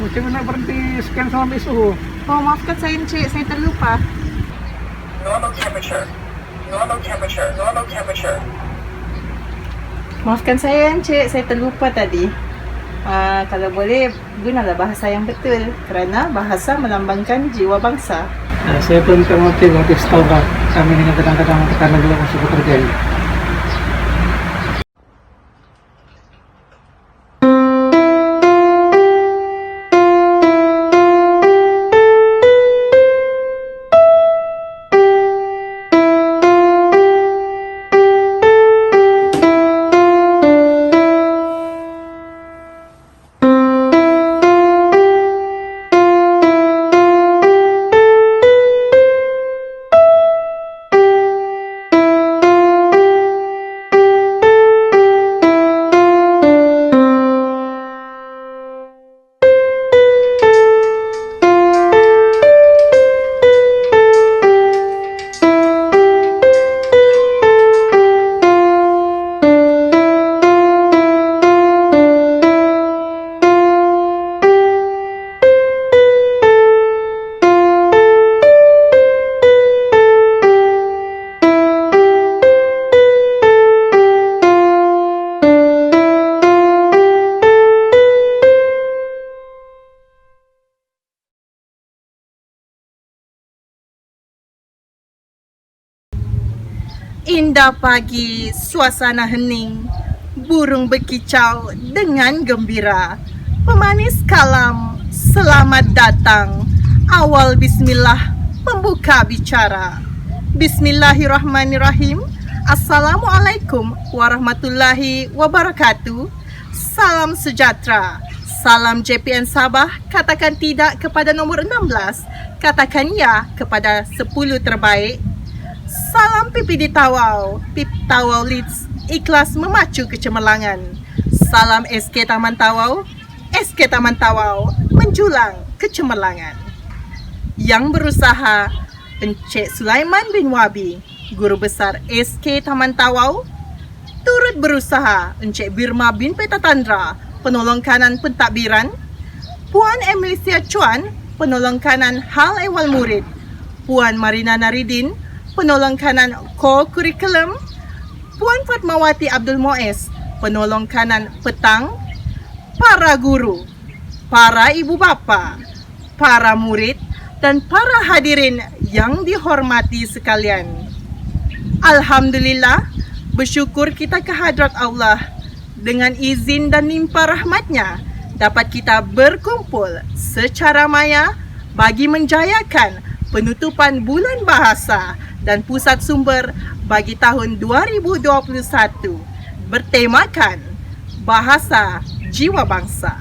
Macam mana berhenti scan sama suhu? Oh, maafkan saya Encik, saya terlupa. Normal temperature. Normal temperature. Normal temperature. Maafkan saya Encik, saya terlupa tadi. Kalau boleh, gunalah bahasa yang betul kerana bahasa melambangkan jiwa bangsa. Saya pun minta motif setahu kami dengan kadang-kadang tekanan dulu masih bekerja ini. Indah pagi, suasana hening, burung berkicau dengan gembira. Pemanis kalam, selamat datang. Awal bismillah, pembuka bicara. Bismillahirrahmanirrahim. Assalamualaikum warahmatullahi wabarakatuh. Salam sejahtera. Salam JPN Sabah, katakan tidak kepada nombor 16, katakan ya kepada 10 terbaik. Salam PPD Tawau, PIP Tawau Leeds, ikhlas memacu kecemerlangan. Salam SK Taman Tawau, SK Taman Tawau, menjulang kecemerlangan. Yang berusaha, Encik Sulaiman bin Wabi, Guru Besar SK Taman Tawau. Turut berusaha, Encik Birma bin Petatandra, Penolong Kanan Pentadbiran. Puan Emilia Chuan, Penolong Kanan Hal Ehwal Murid. Puan Marina Naridin, Penolong Kanan Co-Curriculum. Puan Fatmawati Abdul Moes, Penolong Kanan Petang. Para guru, para ibu bapa, para murid dan para hadirin yang dihormati sekalian. Alhamdulillah, bersyukur kita kehadrat Allah. Dengan izin dan limpah rahmatnya, dapat kita berkumpul secara maya bagi menjayakan penutupan bulan bahasa dan pusat sumber bagi tahun 2021 bertemakan Bahasa Jiwa Bangsa.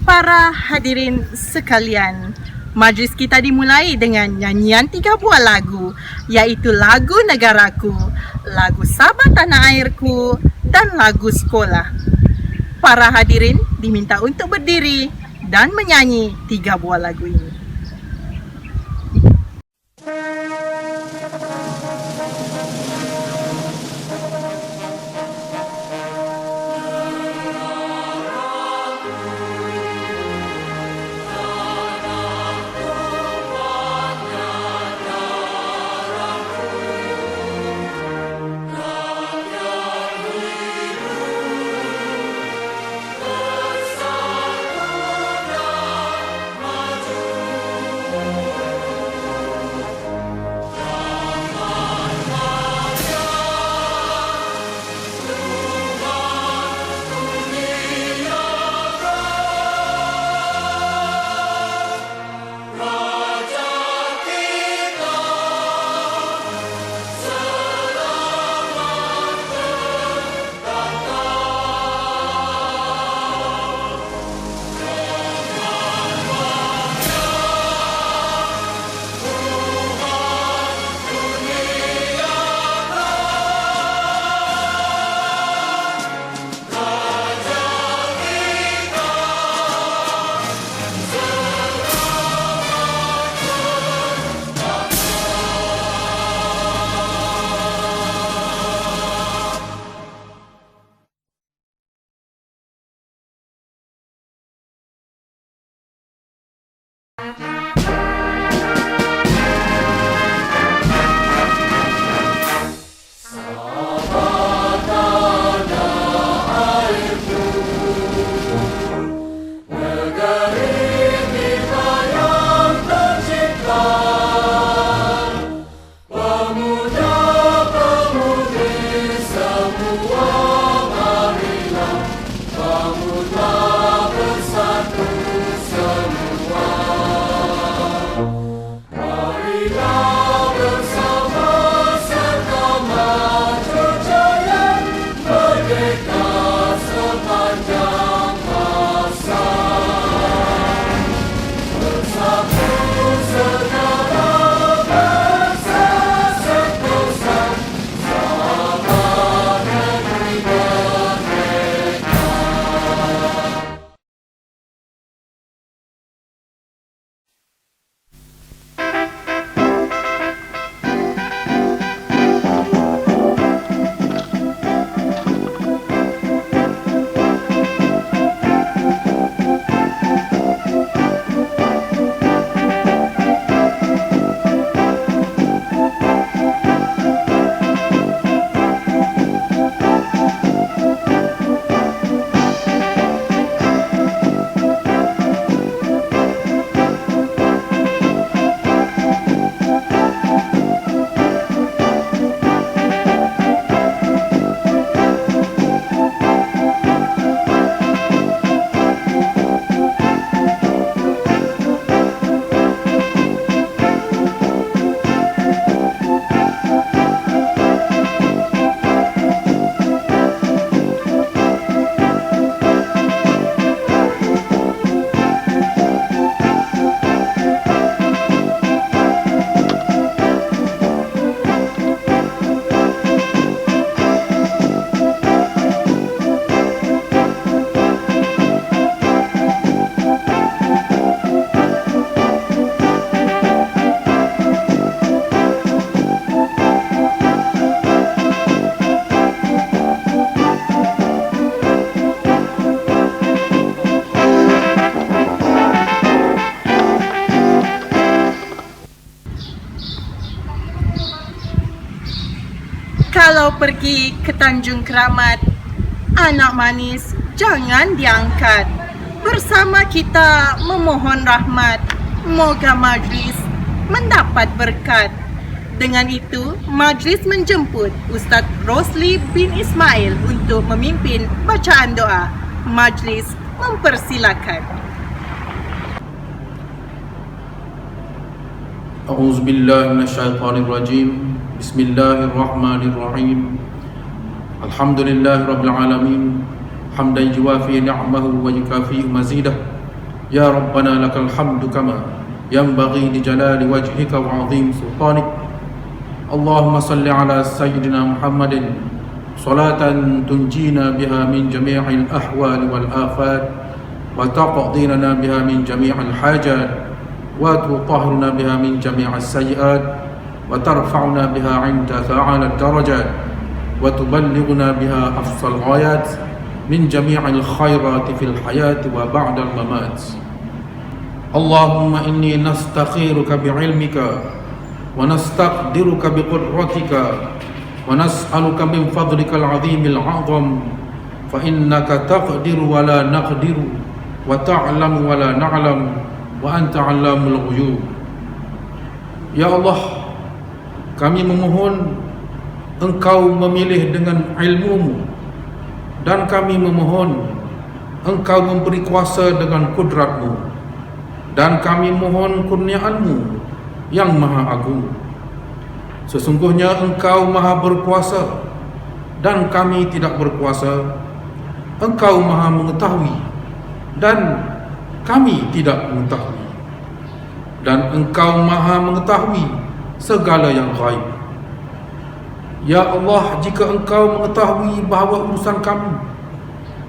Para hadirin sekalian, majlis kita dimulai dengan nyanyian 3 buah lagu, iaitu lagu Negaraku, lagu Sabah Tanah Airku dan lagu Sekolah. Para hadirin diminta untuk berdiri dan menyanyi 3 buah lagu ini. Maju Kalau pergi ke Tanjung Keramat, anak manis jangan diangkat. Bersama kita memohon rahmat, moga majlis mendapat berkat. Dengan itu, majlis menjemput Ustaz Rosli bin Ismail untuk memimpin bacaan doa. Majlis mempersilakan. أعوذ بالله من الشيطان الرجيم بسم الله الرحمن الرحيم الحمد لله رب العالمين حمدا يوافي نعمه ويكافئ مزيده يا ربنا لك الحمد كما ينبغي لجلال وجهك وعظيم سلطانك اللهم صل على سيدنا محمد صلاة تنجينا بها من جميع الأحوال والآفات وتقضي لنا بها من جميع الحاجات وتطهرنا بها من جميع السيئات وترفعنا بها عندك أعلى الدرجات وتبلغنا بها أقصى الغايات من جميع الخيرات في الحياة وبعد الممات اللهم إني نستخيرك بعلمك ونستقدرك بقدرتك ونسألك من فضلك العظيم الأعظم فإنك تقدر ولا نقدر وتعلم ولا نعلم wa anta 'allamul ghuyub. Ya Allah, kami memohon Engkau memilih dengan ilmu-Mu, dan kami memohon Engkau memberi kuasa dengan kudrat-Mu, dan kami mohon kurniaan-Mu yang maha agung. Sesungguhnya Engkau maha berkuasa dan kami tidak berkuasa. Engkau maha mengetahui dan kami tidak mengetahui, dan Engkau maha mengetahui segala yang gaib. Ya Allah, jika Engkau mengetahui bahawa urusan kami,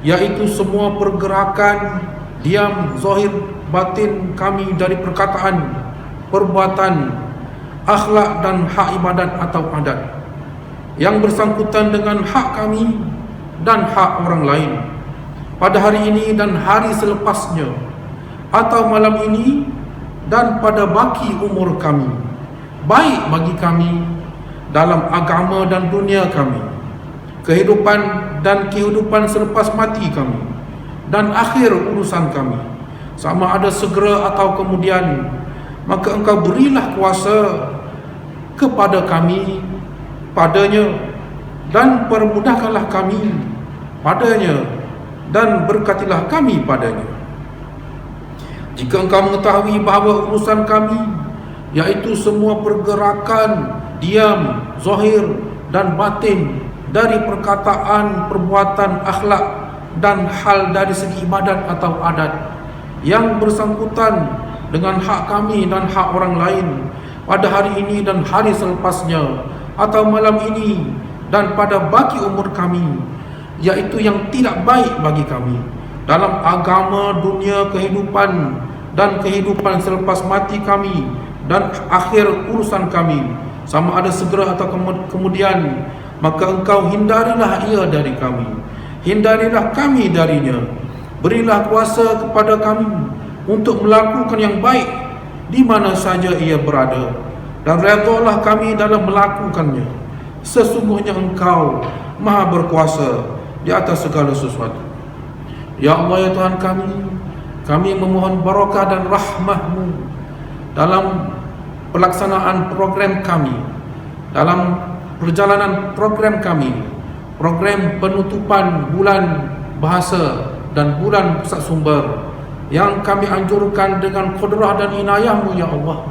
yaitu semua pergerakan, diam, zahir, batin kami dari perkataan, perbuatan, akhlak dan hak ibadat atau adat, yang bersangkutan dengan hak kami dan hak orang lain, pada hari ini dan hari selepasnya, atau malam ini dan pada baki umur kami, baik bagi kami dalam agama dan dunia kami, kehidupan dan kehidupan selepas mati kami, dan akhir urusan kami, sama ada segera atau kemudian, maka Engkau berilah kuasa kepada kami padanya, dan permudahkanlah kami padanya, dan berkatilah kami padanya. Jika Engkau mengetahui bahawa urusan kami, yaitu semua pergerakan, diam, zahir dan batin, dari perkataan, perbuatan, akhlak dan hal dari segi ibadat atau adat, yang bersangkutan dengan hak kami dan hak orang lain, pada hari ini dan hari selepasnya, atau malam ini dan pada baki umur kami, yaitu yang tidak baik bagi kami dalam agama, dunia, kehidupan dan kehidupan selepas mati kami, dan akhir urusan kami, sama ada segera atau kemudian, maka Engkau hindarilah ia dari kami, hindarilah kami darinya. Berilah kuasa kepada kami untuk melakukan yang baik di mana saja ia berada, dan redhalah kami dalam melakukannya. Sesungguhnya Engkau maha berkuasa di atas segala sesuatu. Ya Allah, ya Tuhan kami memohon barakah dan rahmah-Mu dalam pelaksanaan program kami, dalam perjalanan program kami, program penutupan bulan bahasa dan bulan pusat sumber, yang kami anjurkan dengan kudrah dan inayah-Mu ya Allah,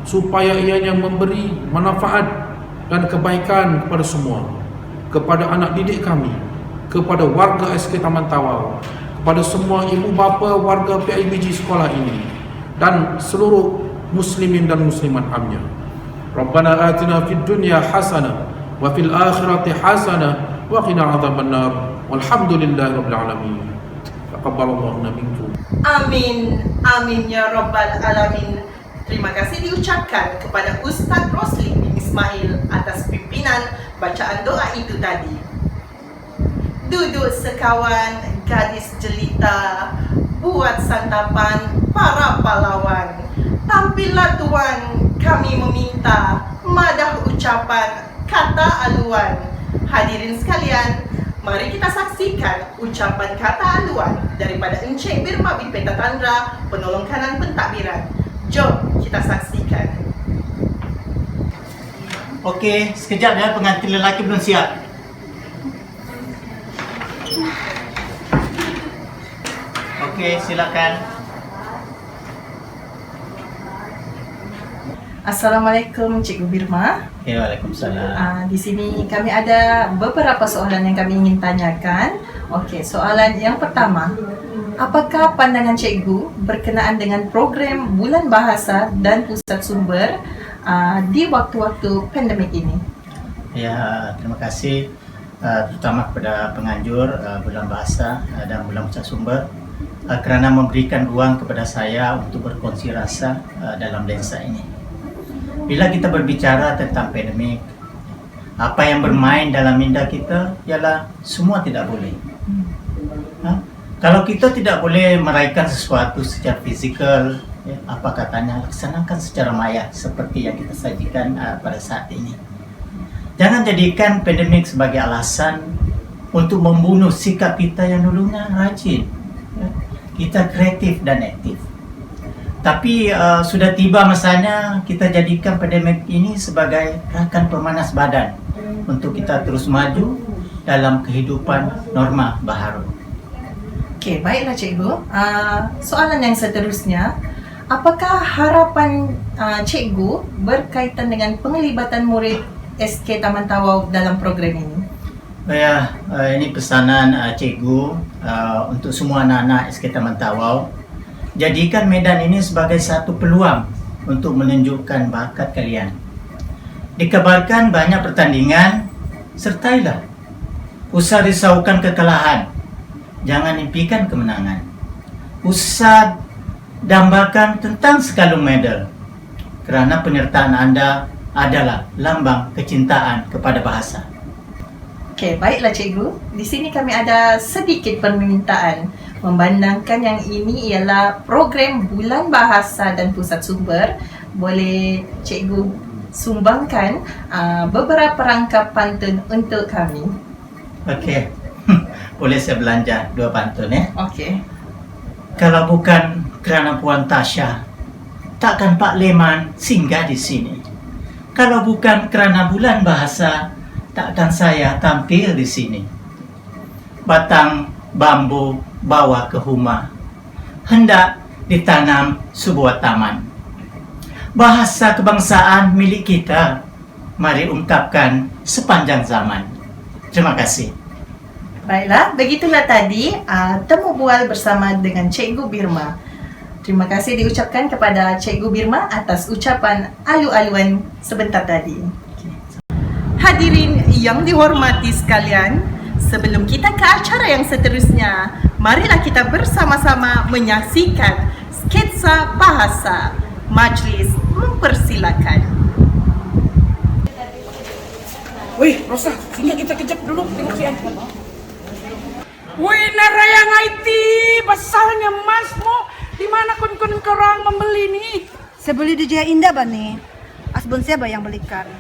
supaya ianya memberi manfaat dan kebaikan kepada semua, kepada anak didik kami, kepada warga SK Taman Tawau, kepada semua ibu bapa warga PIBG sekolah ini, dan seluruh muslimin dan muslimat amnya. Rabbana atina fid dunya hasanah wa fil akhirati hasanah wa qina adzabannar. Walhamdulillahirabbil alamin. Taqabbalallahu minkum. Amin, amin ya rabbal alamin. Terima kasih diucapkan kepada Ustaz Rosli bin Ismail atas pimpinan bacaan doa itu tadi. Duduk sekawan, gadis jelita, buat santapan para pahlawan. Tampillah Tuan, kami meminta madah ucapan, kata aluan. Hadirin sekalian, mari kita saksikan ucapan kata aluan daripada Encik Birma bin Pentatandra, penolong kanan pentadbiran. Jom kita saksikan. Okey, sekejap ya, pengantin lelaki belum siap. Okey, silakan. Assalamualaikum Cikgu Birma. Okay, waalaikumsalam. Di sini kami ada beberapa soalan yang kami ingin tanyakan. Okey, soalan yang pertama. Apakah pandangan cikgu berkenaan dengan program Bulan Bahasa dan Pusat Sumber di waktu-waktu pandemik ini? Ya, terima kasih terutama kepada penganjur Bulan Bahasa dan Bulan Pusat Sumber kerana memberikan ruang kepada saya untuk berkongsi rasa dalam lensa ini. Bila kita berbicara tentang pandemik, apa yang bermain dalam minda kita ialah semua tidak boleh. Kalau kita tidak boleh meraihkan sesuatu secara fizikal, ya, apa katanya, laksanakan secara maya seperti yang kita sajikan pada saat ini. Jangan jadikan pandemik sebagai alasan untuk membunuh sikap kita yang dulunya rajin. Ya. Kita kreatif dan aktif. Tapi sudah tiba masanya kita jadikan pandemik ini sebagai rakan pemanas badan untuk kita terus maju dalam kehidupan norma baharu. Okey, baiklah cikgu. Soalan yang seterusnya, apakah harapan cikgu berkaitan dengan penglibatan murid SK Taman Tawau dalam program ini? Ya, ini pesanan cikgu untuk semua anak-anak SK Taman Tawau. Jadikan medan ini sebagai satu peluang untuk menunjukkan bakat kalian. Dikabarkan banyak pertandingan, sertailah. Usah risaukan kekalahan, jangan impikan kemenangan. Usah dambakan tentang sekalung medal, kerana penyertaan anda adalah lambang kecintaan kepada bahasa. Okey, baiklah cikgu. Di sini kami ada sedikit permintaan. Memandangkan yang ini ialah program Bulan Bahasa dan Pusat Sumber, boleh cikgu sumbangkan beberapa rangkap pantun untuk kami? Okey, boleh saya belanja 2 pantun ya? Okey. Kalau bukan kerana Puan Tasha, takkan Pak Leman singgah di sini. Kalau bukan kerana Bulan Bahasa, takkan saya tampil di sini. Batang bambu bawa ke rumah, hendak ditanam sebuah taman. Bahasa kebangsaan milik kita, mari ungkapkan sepanjang zaman. Terima kasih. Baiklah, begitulah tadi temu bual bersama dengan Cikgu Birma. Terima kasih diucapkan kepada Cikgu Birma atas ucapan alu-aluan sebentar tadi. Hadirin yang dihormati sekalian, sebelum kita ke acara yang seterusnya, marilah kita bersama-sama menyaksikan sketsa bahasa. Majlis mempersilakan. Wih, Rosa, sehingga kita kejap dulu tengok si Anton. Wih, narayang IT, basalnya mas mo. Di mana kun korang membeli ni? Saya beli di Jaya Indah bani. Asbun siapa yang belikan?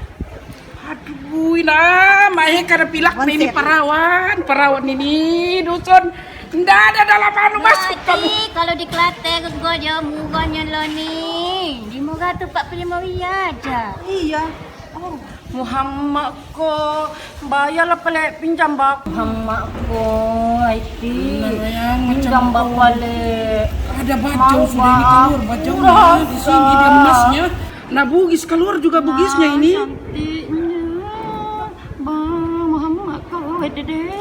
Aduh, nah, mahe kada pilak ini perawan ini dusun. Tidak ada dalam anu masuk kamu. Kalau di Klaten ke gojo muganya lo ni. Di muga tu 45 aja. Iya. Oh, Muhammad ko bayarlah pelek pinjam bak. Muhammad ko Aiti. Pinjam bak balik. Ada baju sudah ini keluar baju di sini dia emasnya. Nah bugis keluar juga bugisnya ini. Cantiknya. Bang Muhammad ko dede.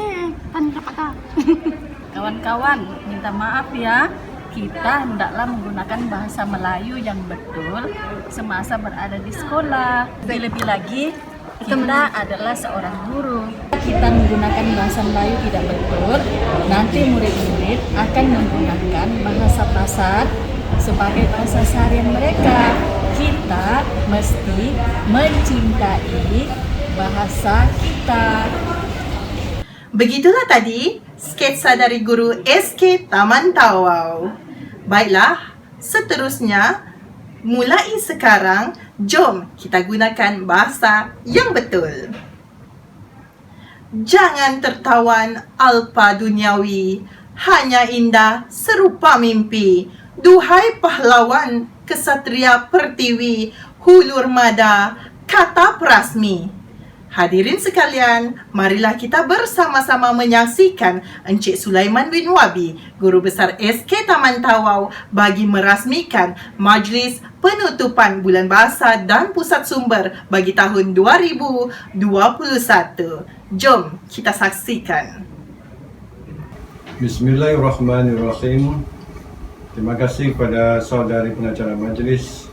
Kan dapat tak? Kawan-kawan, minta maaf ya. Kita hendaklah menggunakan bahasa Melayu yang betul semasa berada di sekolah. Lebih-lebih lagi, kita adalah seorang guru. Kita menggunakan bahasa Melayu tidak betul, nanti murid-murid akan menggunakan bahasa pasar sebagai bahasa seharian mereka. Kita mesti mencintai bahasa kita. Begitulah tadi sketsa dari guru SK Taman Tawau. Baiklah, seterusnya, mulai sekarang, jom kita gunakan bahasa yang betul. Jangan tertawan alpa duniawi, hanya indah serupa mimpi. Duhai pahlawan, kesatria pertiwi, hulur mada, kata prasmi. Hadirin sekalian, marilah kita bersama-sama menyaksikan Encik Sulaiman bin Wabi, Guru Besar SK Taman Tawau, bagi merasmikan Majlis Penutupan Bulan Bahasa dan Pusat Sumber bagi tahun 2021. Jom kita saksikan. Bismillahirrahmanirrahim. Terima kasih kepada saudari pengacara majlis.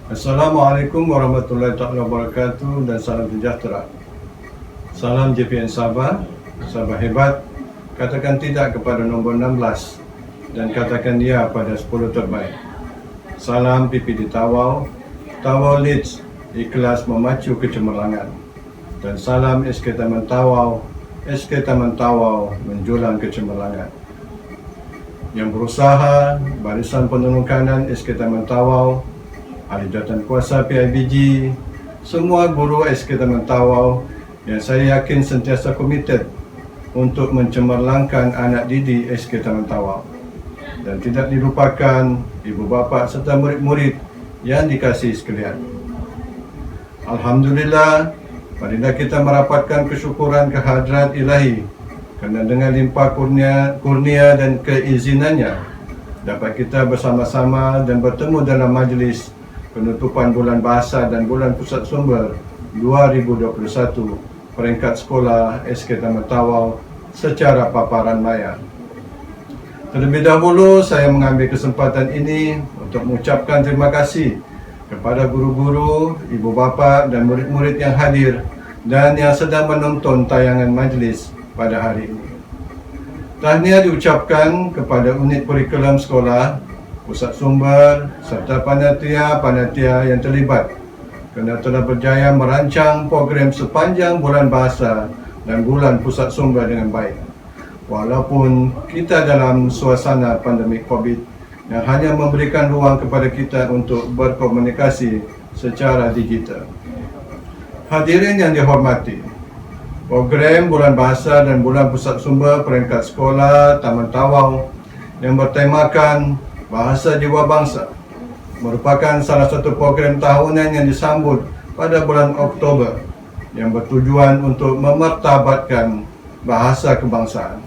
Assalamualaikum warahmatullahi wabarakatuh dan salam sejahtera. Salam JPN Sabah, Sabah hebat, katakan tidak kepada nombor 16 dan katakan ya pada 10 terbaik. Salam PPD Tawau, Tawau Leeds, ikhlas memacu kecemerlangan. Dan salam SK Taman Tawau, SK Taman Tawau menjulang kecemerlangan. Yang berusaha, Barisan Penolong Kanan SK Taman Tawau, Ahli Jawatan Kuasa PIBG, semua guru SK Taman Tawau yang saya yakin sentiasa komited untuk mencemerlangkan anak didik SK Taman Tawau. Dan tidak dilupakan ibu bapa serta murid-murid yang dikasihi sekalian. Alhamdulillah, marilah kita merapatkan kesyukuran kehadrat Ilahi kerana dengan limpah kurnia dan keizinannya dapat kita bersama-sama dan bertemu dalam majlis penutupan Bulan Bahasa dan Bulan Pusat Sumber 2021 peringkat sekolah SK Taman Tawau secara paparan maya. Terlebih dahulu saya mengambil kesempatan ini untuk mengucapkan terima kasih kepada guru-guru, ibu bapa dan murid-murid yang hadir dan yang sedang menonton tayangan majlis pada hari ini. Tahniah diucapkan kepada unit kurikulum sekolah, pusat sumber serta panitia-panitia yang terlibat kerana telah berjaya merancang program sepanjang Bulan Bahasa dan Bulan Pusat Sumber dengan baik. Walaupun kita dalam suasana pandemik COVID yang hanya memberikan ruang kepada kita untuk berkomunikasi secara digital. Hadirin yang dihormati, program Bulan Bahasa dan Bulan Pusat Sumber peringkat sekolah Taman Tawau yang bertemakan Bahasa Jiwa Bangsa merupakan salah satu program tahunan yang disambut pada bulan Oktober yang bertujuan untuk memartabatkan bahasa kebangsaan.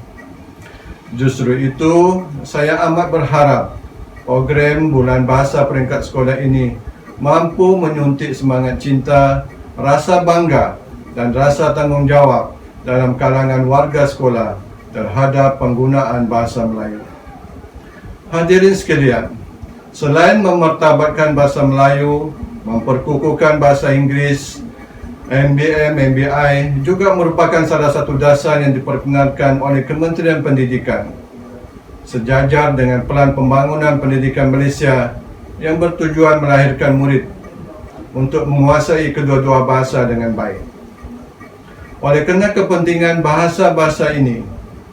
Justru itu, saya amat berharap program Bulan Bahasa peringkat sekolah ini mampu menyuntik semangat cinta, rasa bangga dan rasa tanggungjawab dalam kalangan warga sekolah terhadap penggunaan bahasa Melayu. Hadirin sekalian, selain memartabatkan bahasa Melayu, memperkukuhkan bahasa Inggeris, MBM, MBI juga merupakan salah satu dasar yang diperkenalkan oleh Kementerian Pendidikan sejajar dengan Pelan Pembangunan Pendidikan Malaysia yang bertujuan melahirkan murid untuk menguasai kedua-dua bahasa dengan baik. Oleh kerana kepentingan bahasa-bahasa ini,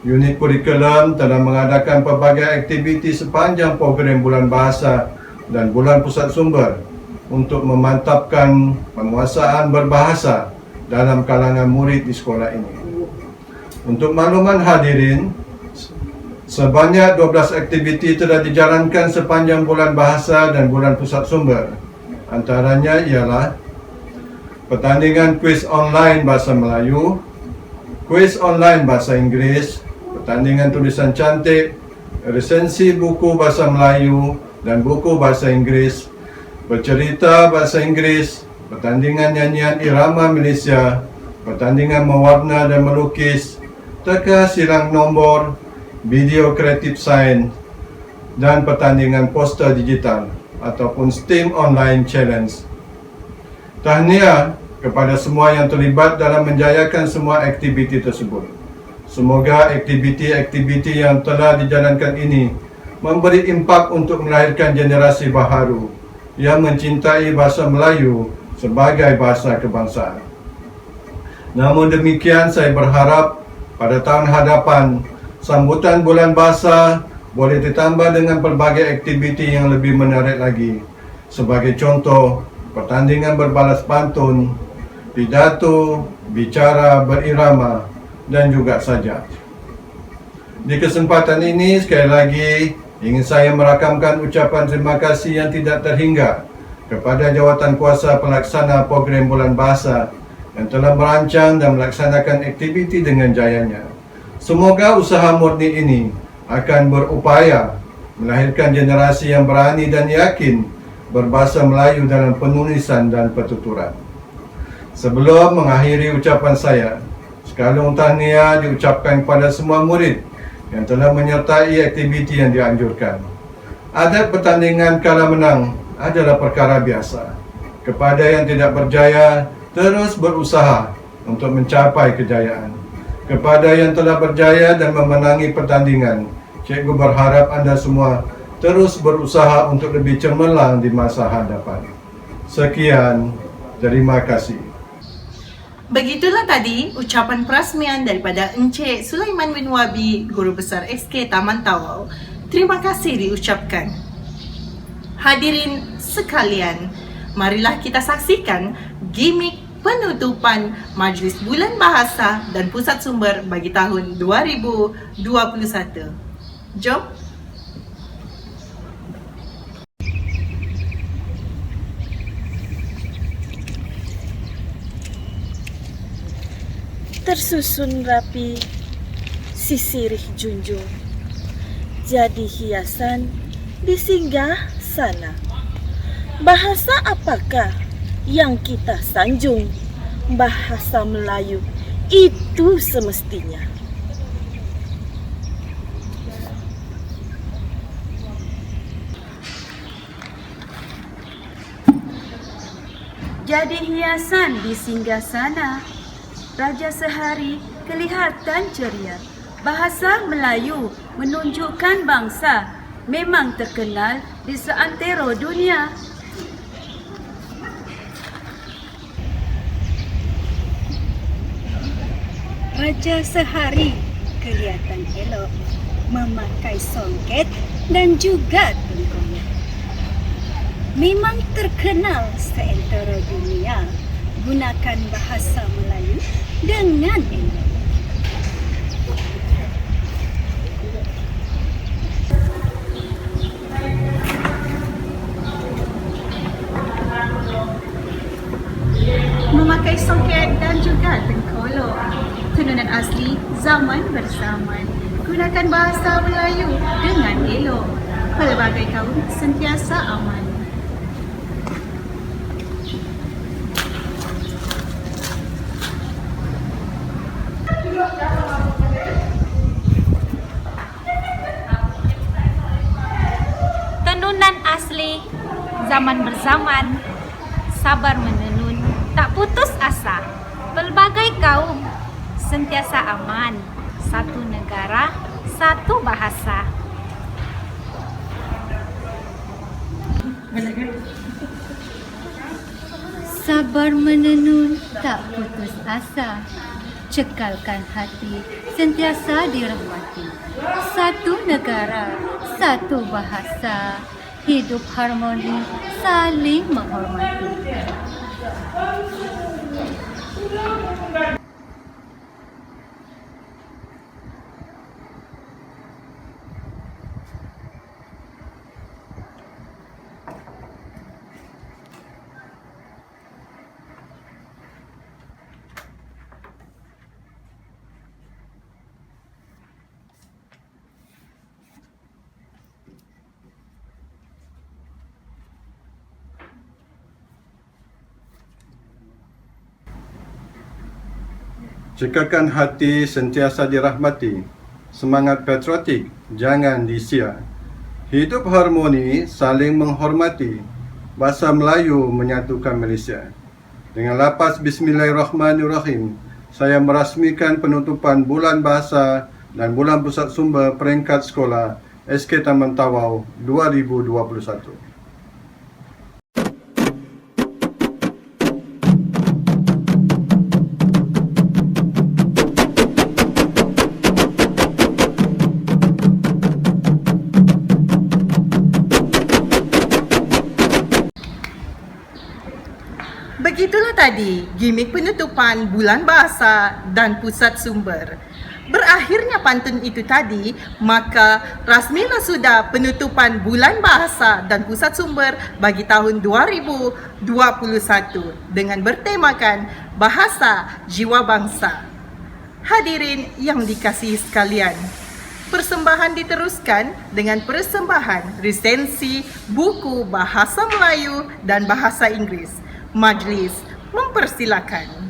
unit kurikulum telah mengadakan pelbagai aktiviti sepanjang program Bulan Bahasa dan Bulan Pusat Sumber untuk memantapkan penguasaan berbahasa dalam kalangan murid di sekolah ini. Untuk makluman hadirin, sebanyak 12 aktiviti telah dijalankan sepanjang Bulan Bahasa dan Bulan Pusat Sumber. Antaranya ialah pertandingan kuis online Bahasa Melayu, kuis online Bahasa Inggeris, pertandingan tulisan cantik, resensi buku Bahasa Melayu dan buku Bahasa Inggeris, bercerita Bahasa Inggeris, pertandingan nyanyian irama Malaysia, pertandingan mewarna dan melukis, teka silang nombor, video kreatif sains, dan pertandingan poster digital ataupun STEAM Online Challenge. Tahniah kepada semua yang terlibat dalam menjayakan semua aktiviti tersebut. Semoga aktiviti-aktiviti yang telah dijalankan ini memberi impak untuk melahirkan generasi baharu yang mencintai bahasa Melayu sebagai bahasa kebangsaan. Namun demikian, saya berharap pada tahun hadapan sambutan Bulan Bahasa boleh ditambah dengan pelbagai aktiviti yang lebih menarik lagi. Sebagai contoh, pertandingan berbalas pantun, pidato, bicara berirama, dan juga sajak. Di kesempatan ini sekali lagi ingin saya merakamkan ucapan terima kasih yang tidak terhingga kepada Jawatan Kuasa Pelaksana Program Bulan Bahasa yang telah merancang dan melaksanakan aktiviti dengan jayanya. Semoga usaha murni ini akan berupaya melahirkan generasi yang berani dan yakin berbahasa Melayu dalam penulisan dan pertuturan. Sebelum mengakhiri ucapan saya, sekalung tahniah diucapkan kepada semua murid yang telah menyertai aktiviti yang dianjurkan. Adat pertandingan kalah menang adalah perkara biasa. Kepada yang tidak berjaya, terus berusaha untuk mencapai kejayaan. Kepada yang telah berjaya dan memenangi pertandingan, cikgu berharap anda semua terus berusaha untuk lebih cemerlang di masa hadapan. Sekian, terima kasih. Begitulah tadi ucapan perasmian daripada Encik Sulaiman bin Wabi, Guru Besar SK Taman Tawau. Terima kasih diucapkan. Hadirin sekalian, marilah kita saksikan gimik penutupan Majlis Bulan Bahasa dan Pusat Sumber bagi tahun 2021. Jom. Tersusun rapi, sisirih junjung, jadi hiasan di singgah sana. Bahasa apakah yang kita sanjung? Bahasa Melayu itu semestinya. Jadi hiasan di singgah sana. Raja sehari kelihatan ceria. Bahasa Melayu menunjukkan bangsa memang terkenal di seantero dunia. Raja sehari kelihatan elok, memakai songket dan juga tengkorak. Memang terkenal seantero dunia. Gunakan bahasa Melayu dengan elok. Memakai songket dan juga tengkolok. Tenunan asli zaman bersaman. Gunakan bahasa Melayu dengan elok. Pelbagai kaum sentiasa aman. Tenunan asli zaman bersaman, sabar menenun, tak putus asa. Pelbagai kaum sentiasa aman. Satu negara, satu bahasa. Sabar menenun, tak putus asa. Cekalkan hati, sentiasa dirahmati. Satu negara, satu bahasa. Hidup harmoni, saling menghormati. Cekalkan hati sentiasa dirahmati. Semangat patriotik jangan disia. Hidup harmoni saling menghormati. Bahasa Melayu menyatukan Malaysia. Dengan lapas Bismillahirrahmanirrahim, saya merasmikan penutupan Bulan Bahasa dan Bulan Pusat Sumber Peringkat Sekolah SK Taman Tawau 2021. Begitulah tadi gimik penutupan bulan bahasa dan pusat sumber. Berakhirnya pantun itu tadi, maka rasmilah sudah penutupan bulan bahasa dan pusat sumber bagi tahun 2021 dengan bertemakan Bahasa Jiwa Bangsa. Hadirin yang dikasihi sekalian, persembahan diteruskan dengan persembahan resensi buku Bahasa Melayu dan Bahasa Inggris. Majlis mempersilakan.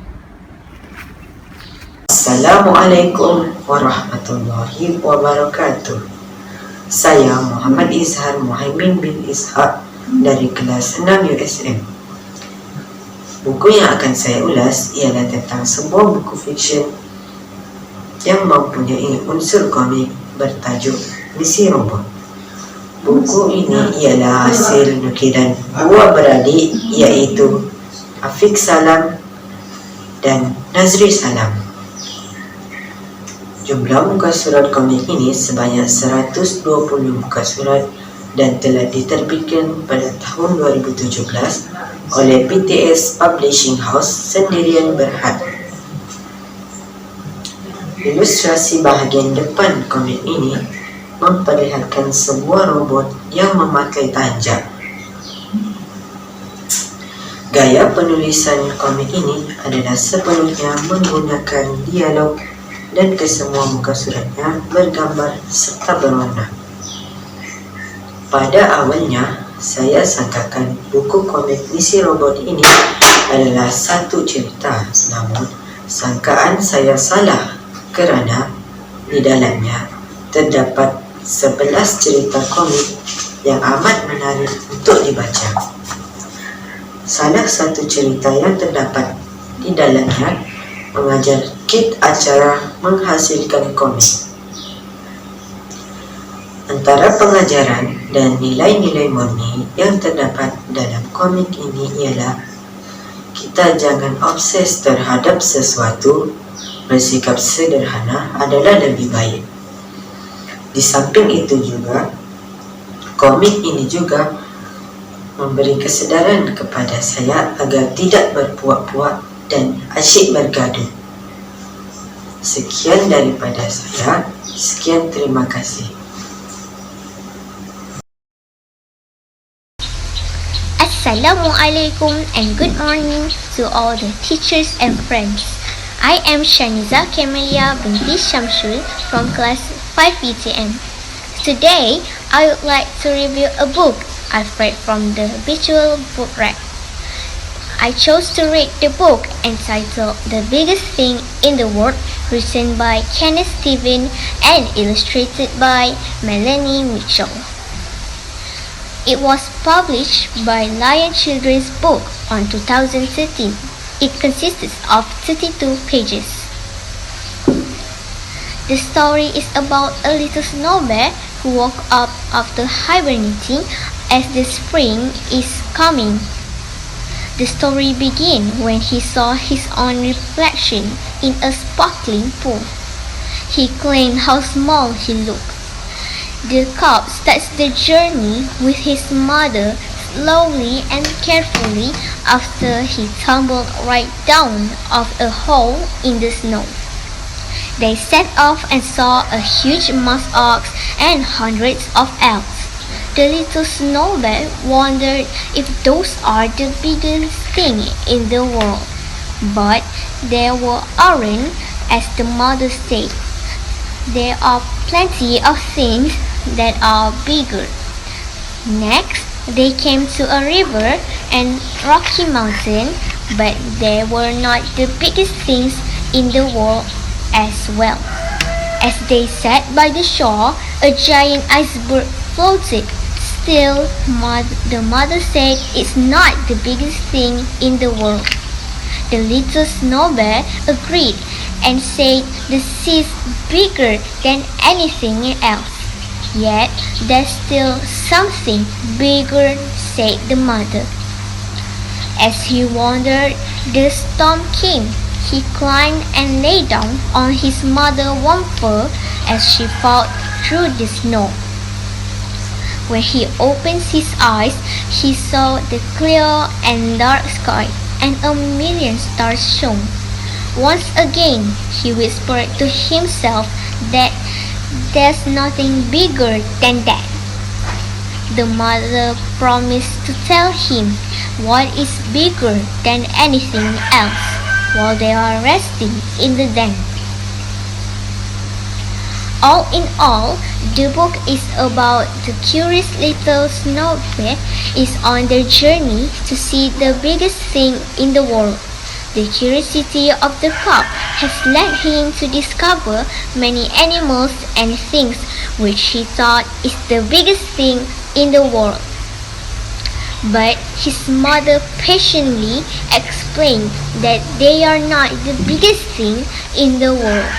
Assalamualaikum warahmatullahi wabarakatuh. Saya Muhammad Izhar Muhaimin bin Ishaq dari kelas 6 USM. Buku yang akan saya ulas ialah tentang sebuah buku fiksyen yang mempunyai unsur komik bertajuk Misi Robot. Buku ini ialah hasil nukilan dua beradik, iaitu Afiq Salam dan Nazri Salam. Jumlah muka surat komik ini sebanyak 120 muka surat dan telah diterbitkan pada tahun 2017 oleh PTS Publishing House Sendirian Berhad. Ilustrasi bahagian depan komik ini memperlihatkan sebuah robot yang memakai tanjak. Gaya penulisan komik ini adalah sepenuhnya menggunakan dialog dan kesemua muka suratnya bergambar serta berwarna. Pada awalnya, saya sangkakan buku komik Misi Robot ini adalah satu cerita, namun sangkaan saya salah kerana di dalamnya terdapat 11 cerita komik yang amat menarik untuk dibaca. Salah satu cerita yang terdapat di dalamnya mengajar kit acara menghasilkan komik. Antara pengajaran dan nilai-nilai murni yang terdapat dalam komik ini ialah kita jangan obses terhadap sesuatu, bersikap sederhana adalah lebih baik. Di samping itu juga, komik ini juga memberi kesedaran kepada saya agar tidak berpuak-puak dan asyik bergaduh. Sekian daripada saya. Sekian, terima kasih. Assalamualaikum and good morning to all the teachers and friends. I am Shaniza Kemelia binti Syamsul from class 5 BTM. Today, I would like to review a book I've read from the Virtual Book Rack. I chose to read the book entitled The Biggest Thing in the World, written by Kenneth Steven and illustrated by Melanie Mitchell. It was published by Lion Children's Book on 2013. It consisted of 32 pages. The story is about a little snow bear who woke up after hibernating as the spring is coming. The story begins when he saw his own reflection in a sparkling pool. He claimed how small he looked. The cub starts the journey with his mother slowly and carefully after he tumbled right down of a hole in the snow. They set off and saw a huge musk ox and hundreds of elks. The little snow bear wondered if those are the biggest thing in the world. But there aren't, as the mother said. There are plenty of things that are bigger. Next, they came to a river and Rocky Mountain, but they were not the biggest things in the world as well. As they sat by the shore, a giant iceberg floated. Still, the mother said it's not the biggest thing in the world. The little snow bear agreed and said the sea's bigger than anything else. Yet, there's still something bigger, said the mother. As he wandered, the storm came. He climbed and lay down on his mother's warm fur as she fought through the snow. When he opened his eyes, he saw the clear and dark sky. and a million stars shone. Once again, he whispered to himself that there's nothing bigger than that. The mother promised to tell him what is bigger than anything else while they are resting in the den. All in all, the book is about the curious little snowbear is on their journey to see the biggest thing in the world. The curiosity of the pup has led him to discover many animals and things which he thought is the biggest thing in the world. But his mother patiently explained that they are not the biggest thing in the world.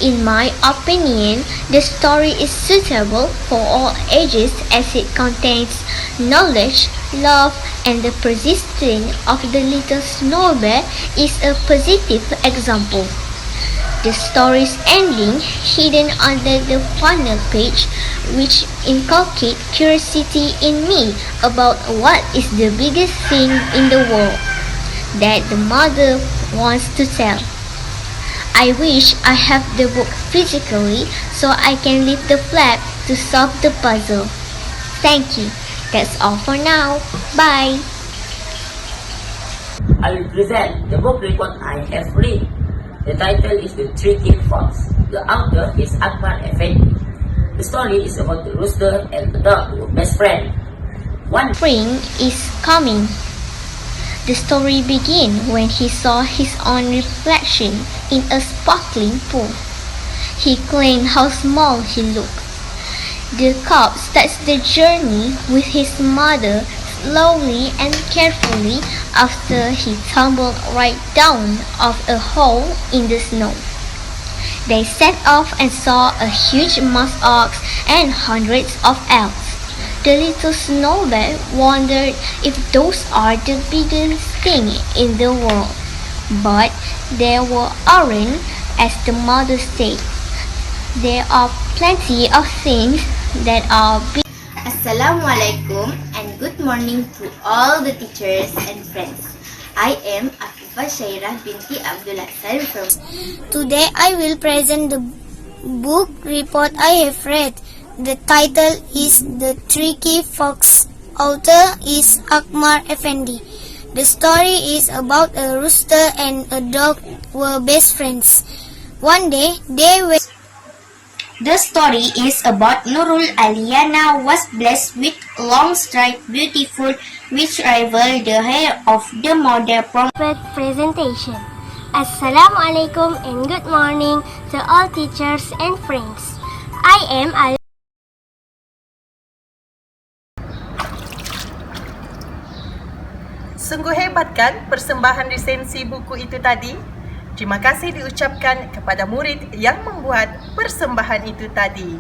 In my opinion, the story is suitable for all ages as it contains knowledge, love, and the persistence of the little snowbear is a positive example. The story's ending, hidden under the final page, which inculcates curiosity in me about what is the biggest thing in the world that the mother wants to tell. I wish I have the book physically so I can lift the flap to solve the puzzle. Thank you. That's all for now. Bye. I will present the book report I have read. The title is The Tricky Fox. The author is Akbar Effendi. The story is about the rooster and the dog who are best friends. Spring is coming. The story begins when he saw his own reflection in a sparkling pool. He claimed how small he looked. The cub starts the journey with his mother slowly and carefully after he tumbled right down off a hole in the snow. They set off and saw a huge musk ox and hundreds of elks. The little snowbear wondered if those are the biggest thing in the world. But there aren't, as the mother said. There are plenty of things that are big. Assalamualaikum and good morning to all the teachers and friends. I am Afifah Syairah binti Abdul Hasan from. Today I will present the book report I have read. The title is The Tricky Fox. Author is Akbar Effendi. The story is about a rooster and a dog were best friends. One day they were. The story is about Nurul Aliana was blessed with long striped beautiful which rival the hair of the model from Presentation. Assalamualaikum and good morning to all teachers and friends. I am Ali. Sungguh hebat kan persembahan resensi buku itu tadi? Terima kasih diucapkan kepada murid yang membuat persembahan itu tadi.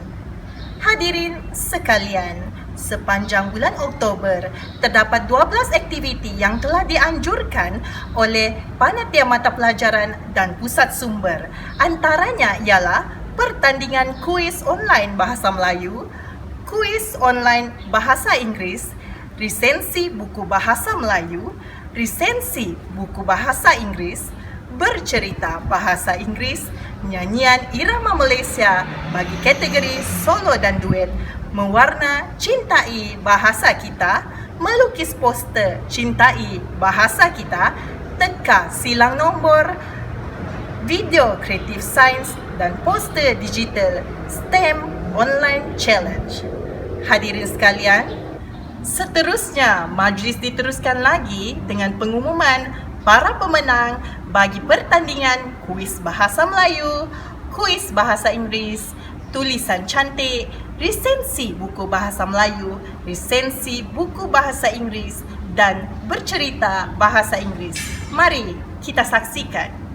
Hadirin sekalian, sepanjang bulan Oktober, terdapat 12 aktiviti yang telah dianjurkan oleh panitia mata pelajaran dan pusat sumber. Antaranya ialah pertandingan kuis online bahasa Melayu, kuis online bahasa Inggeris, resensi buku bahasa Melayu, resensi buku bahasa Inggeris, bercerita bahasa Inggeris, nyanyian irama Malaysia bagi kategori solo dan duet, mewarna cintai bahasa kita, melukis poster cintai bahasa kita, teka silang nombor, video kreatif sains dan poster digital STEM online challenge. Hadirin sekalian, seterusnya, majlis diteruskan lagi dengan pengumuman para pemenang bagi pertandingan kuis bahasa Melayu, kuis bahasa Inggeris, tulisan cantik, resensi buku bahasa Melayu, resensi buku bahasa Inggeris, dan bercerita bahasa Inggeris. Mari kita saksikan.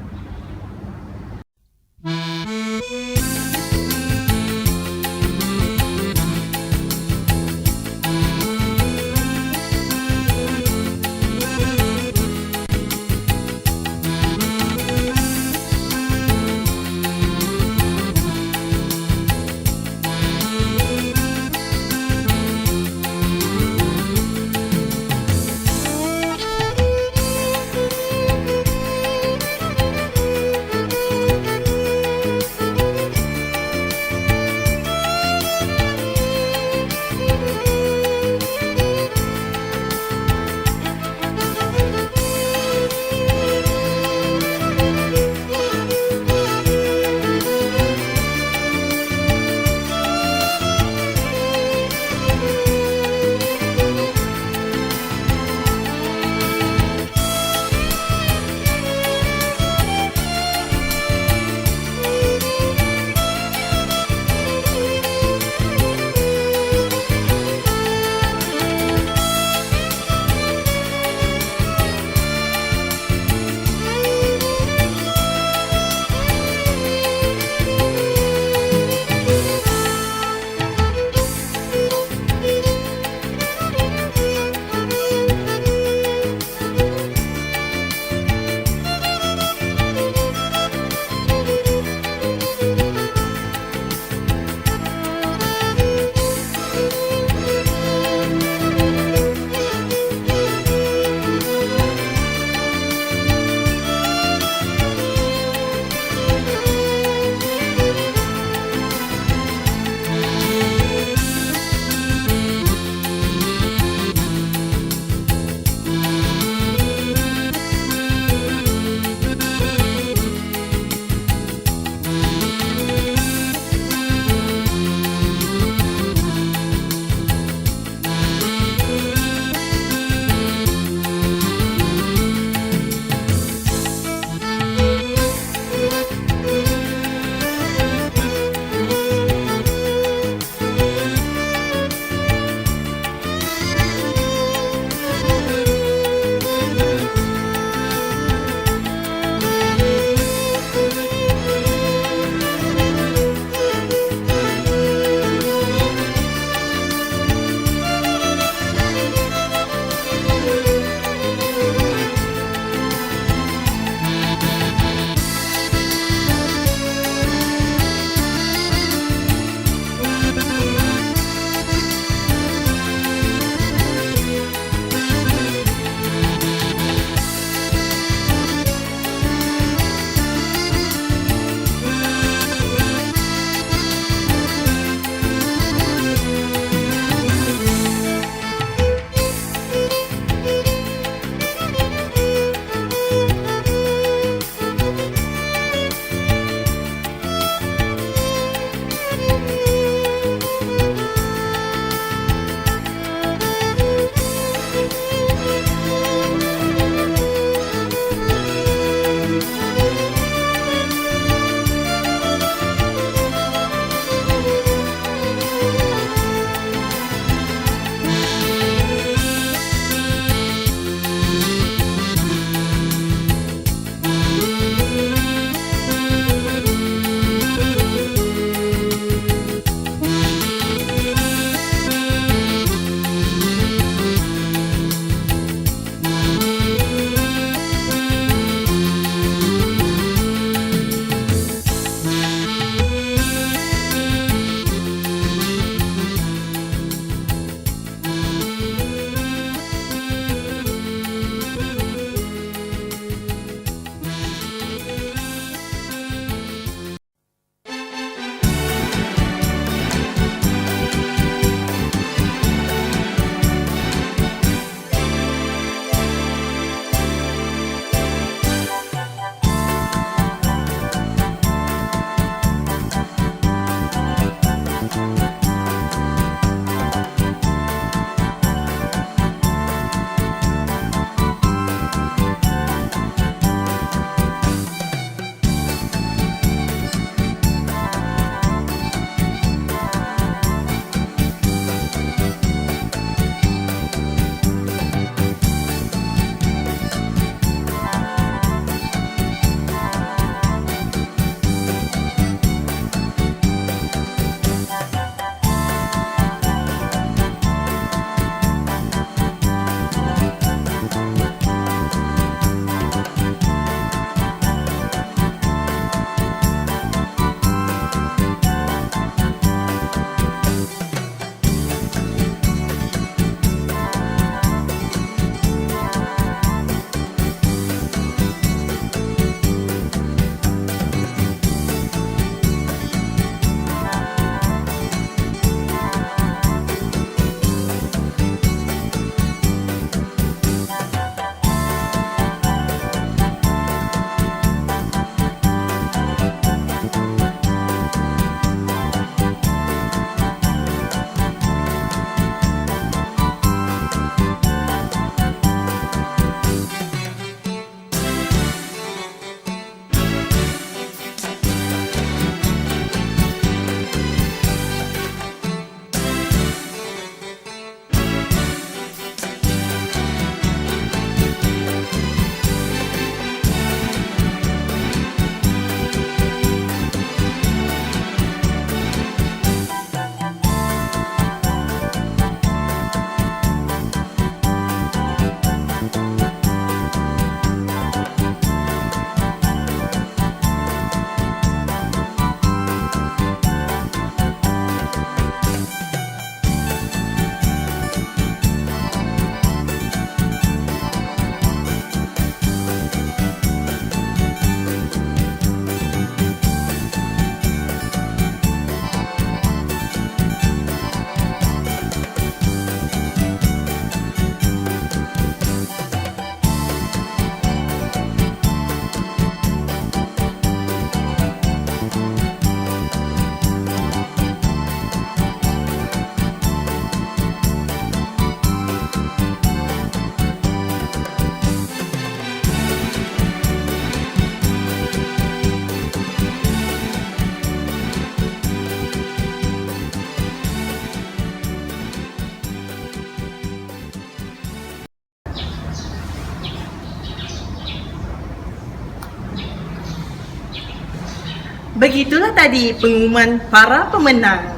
Begitulah tadi pengumuman para pemenang.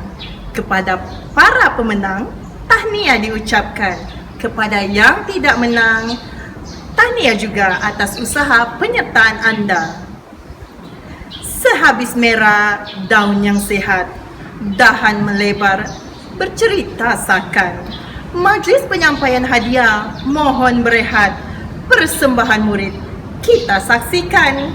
Kepada para pemenang, tahniah diucapkan. Kepada yang tidak menang, tahniah juga atas usaha penyertaan anda. Sehabis merah, daun yang sehat, dahan melebar, bercerita sakan. Majlis penyampaian hadiah, mohon berehat. Persembahan murid, kita saksikan.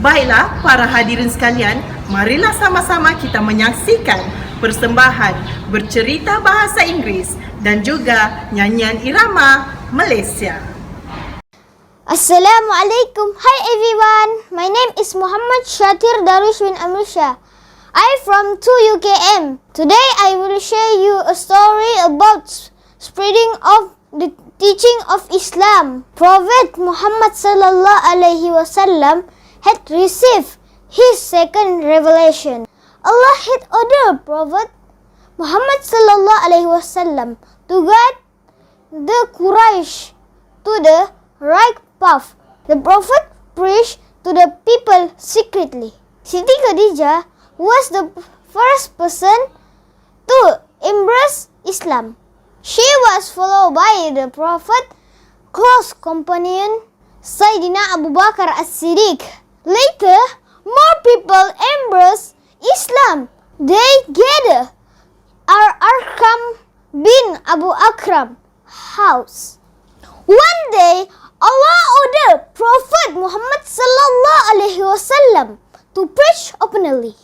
Baiklah para hadirin sekalian, marilah sama-sama kita menyaksikan persembahan bercerita bahasa Inggeris dan juga nyanyian irama Malaysia. Assalamualaikum. Hi everyone. My name is Muhammad Shatir Darwish bin Amrisha. I'm from 2UKM. Today I will share you a story about spreading of the teaching of Islam. Prophet Muhammad sallallahu alaihi wasallam had received his second revelation. Allah had ordered Prophet Muhammad sallallahu alaihi wasallam to guide the Quraysh to the right path. The Prophet preached to the people secretly. Siti Khadijah was the first person to embrace Islam. She was followed by the Prophet's close companion Sayyidina Abu Bakr as-Siddiq. Later, more people embraced Islam. They gathered at Arqam bin Abu Akram house. One day, Allah ordered Prophet Muhammad sallallahu alaihi wasallam to preach openly.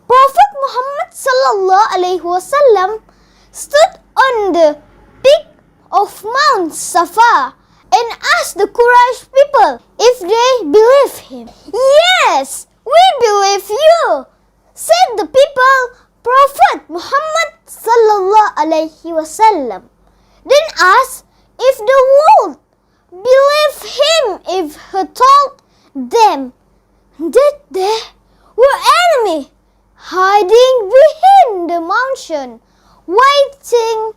Prophet Muhammad sallallahu alaihi wasallam stood on the peak of Mount Safa and asked the Quraysh people if they believe him. Yes, we believe you, said the people. Prophet Muhammad sallallahu alaihi wasallam then asked if the world believed him if he told them that they were enemy hiding behind the mountain waiting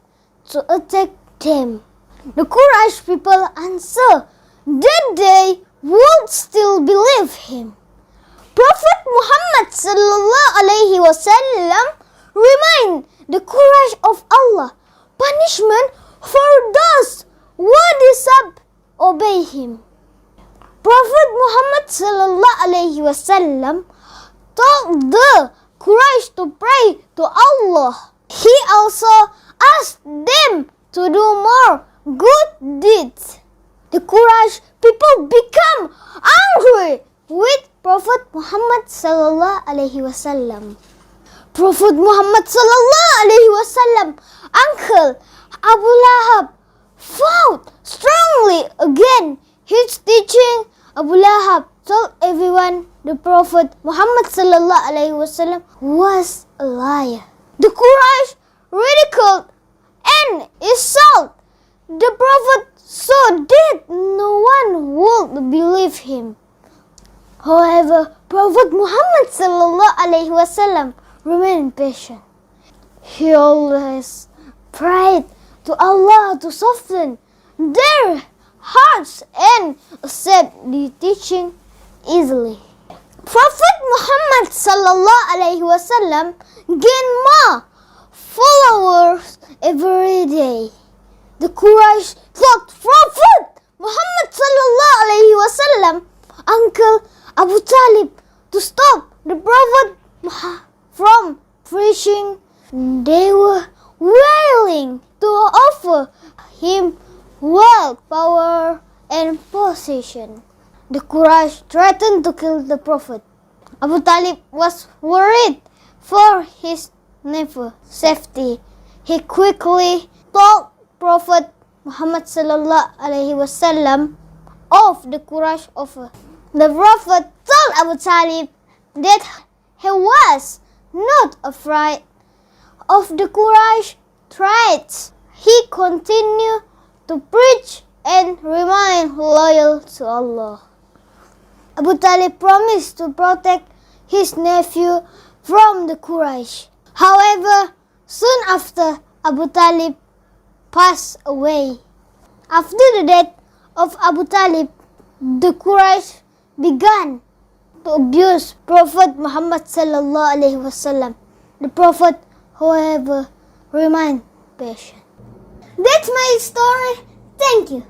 to attack them. The Quraysh people answered that they would still believe him. Prophet Muhammad sallallahu alaihi wasallam remind the Quraysh of Allah punishment for those who disobey him. Prophet Muhammad sallallahu alaihi wasallam told the Quraysh to pray to Allah. He also asked them to do more good deeds. The Quraysh people become angry with Prophet Muhammad sallallahu alaihi wasallam. Prophet Muhammad sallallahu alaihi wasallam uncle Abu Lahab fought strongly against his teaching. Abu Lahab told everyone the Prophet Muhammad sallallahu alaihi wasallam was a liar. The Quraysh ridiculed and insulted the Prophet so that no one would believe him. However, Prophet Muhammad sallallahu alaihi wasallam remained patient. He always prayed to Allah to soften their hearts and accept the teaching easily. Prophet Muhammad sallallahu alaihi wasallam gained more followers every day. The Quraysh thought Prophet Muhammad sallallahu alaihi wasallam uncle Abu Talib to stop the Prophet from preaching. They were willing to offer him wealth, power, and position. The Quraysh threatened to kill the Prophet. Abu Talib was worried for his nephew's safety. He quickly told Prophet Muhammad sallallahu alaihi wasallam of the Quraysh offer. The Prophet told Abu Talib that he was not afraid of the Quraysh threats. He continued to preach and remain loyal to Allah. Abu Talib promised to protect his nephew from the Quraysh. However, soon after Abu Talib passed away. After the death of Abu Talib, the Quraysh began to abuse Prophet Muhammad sallallahu alaihi wasallam. The Prophet, however, remained patient. That's my story. Thank you.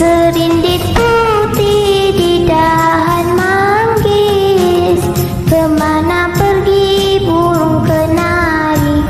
Serindit putih di dahan manggis, kemana pergi burung kenari?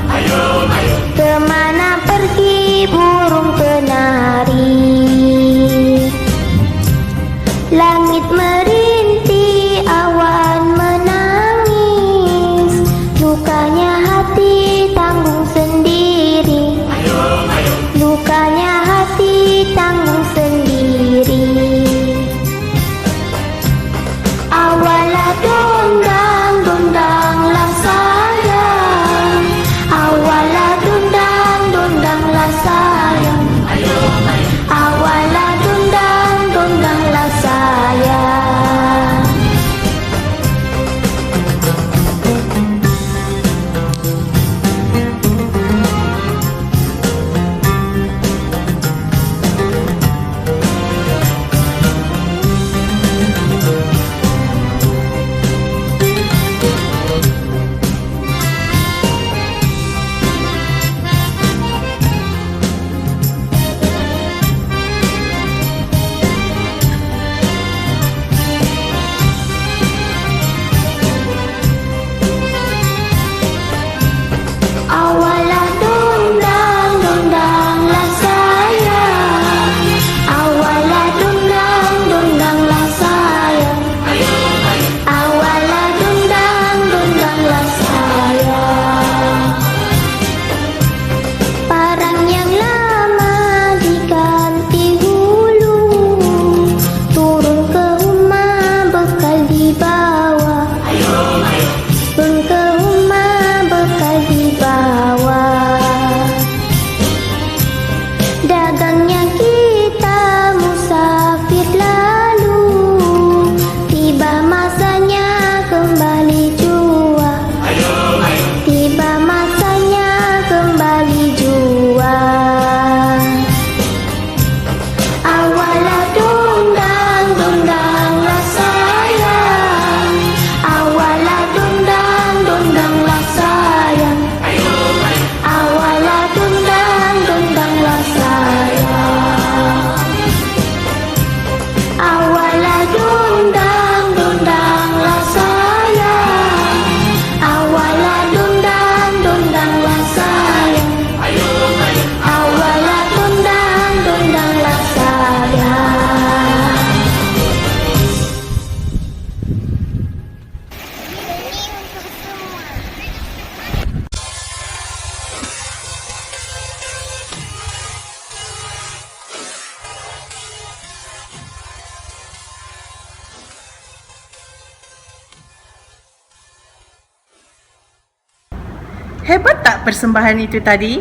Hebat tak persembahan itu tadi?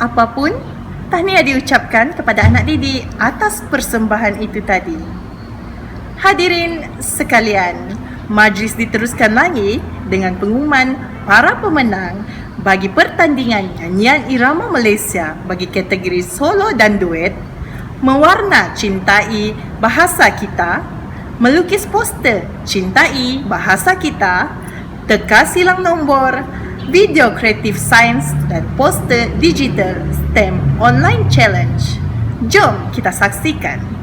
Apapun, tahniah diucapkan kepada anak didik atas persembahan itu tadi. Hadirin sekalian, majlis diteruskan lagi dengan pengumuman para pemenang bagi pertandingan nyanyian irama Malaysia bagi kategori solo dan duet, mewarna cintai bahasa kita, melukis poster cintai bahasa kita, teka silang nombor, video kreatif sains dan poster digital STEM online challenge. Jom kita saksikan.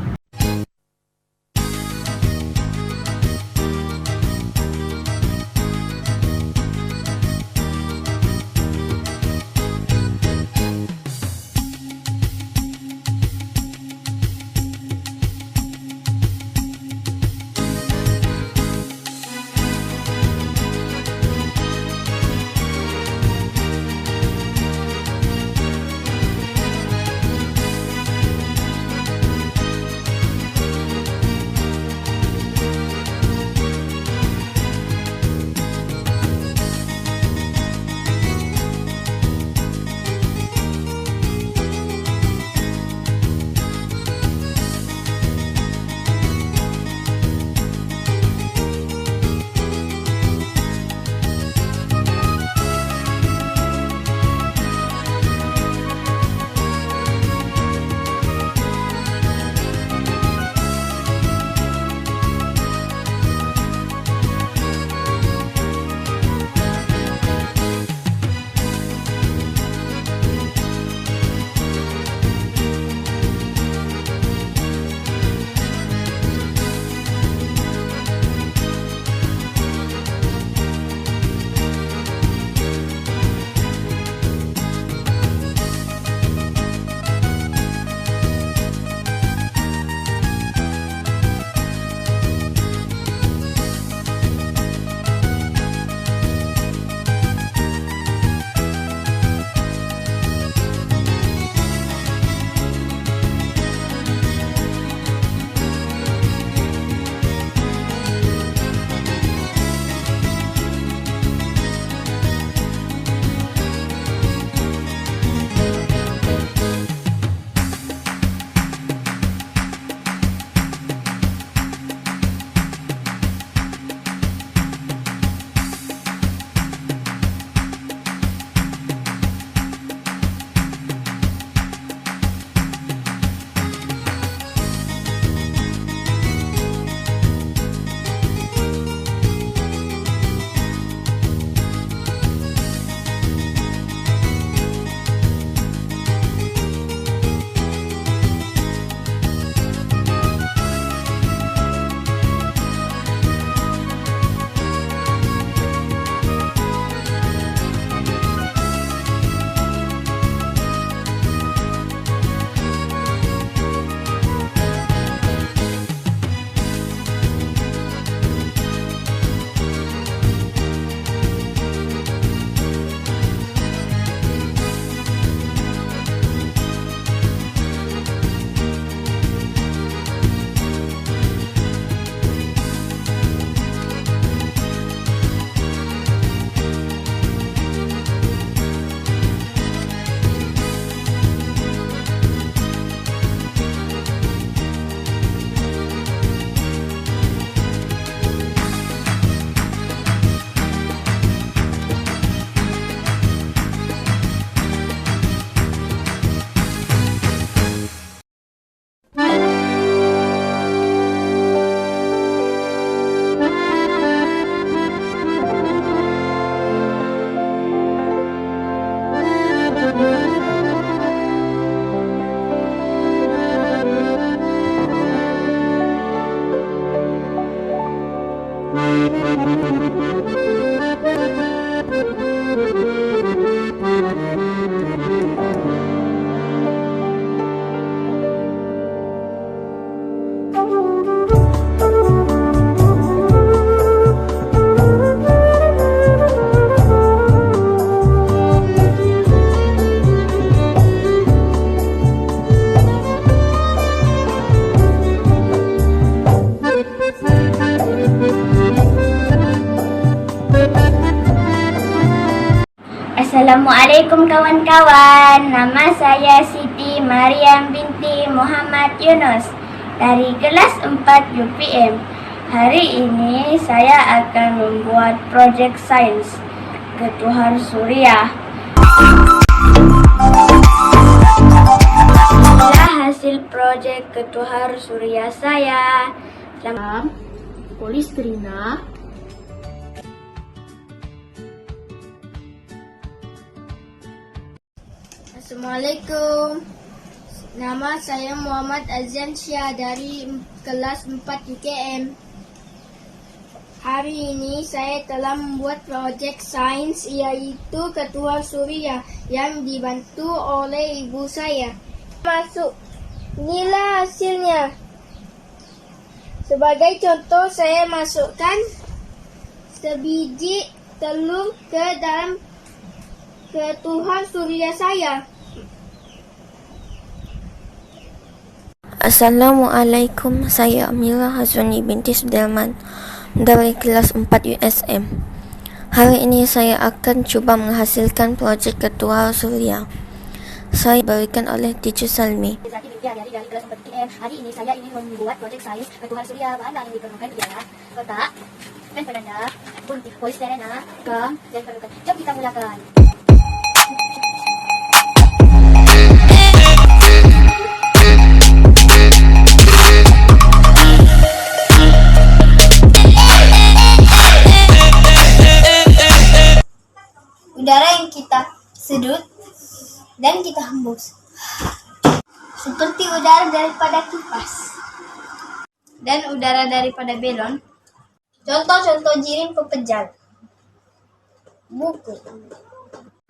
Assalamualaikum kawan-kawan. Nama saya Siti Mariam binti Muhammad Yunus dari kelas 4 UPM. Hari ini saya akan membuat projek sains Ketuhanan Suria. Inilah hasil projek Ketuhanan Suria saya. Polistrina. Assalamualaikum. Nama saya Muhammad Azan Syah dari kelas 4 UKM. Hari ini saya telah membuat projek sains iaitu Ketuhanan Suria yang dibantu oleh ibu saya. Masuk. Inilah hasilnya. Sebagai contoh, saya masukkan sebiji telur ke dalam Ketuhanan Suria saya. Assalamualaikum, saya Amira Hazwani binti Sudirman dari kelas 4 USM. Hari ini saya akan cuba menghasilkan projek Ketuhanan Suria. Saya diberikan oleh Teacher Salmi. Dari kelas 4 UKM. Hari ini saya ingin membuat projek sains Ketuhanan Suria. Bahan yang diperlukan ialah kotak, pen penanda, gunting, polisterena, gam, dan perlukan. Jom kita mulakan. Udara yang kita sedut dan kita hembus seperti udara daripada kipas dan udara daripada belon. Contoh-contoh jirim pepejal. Buku.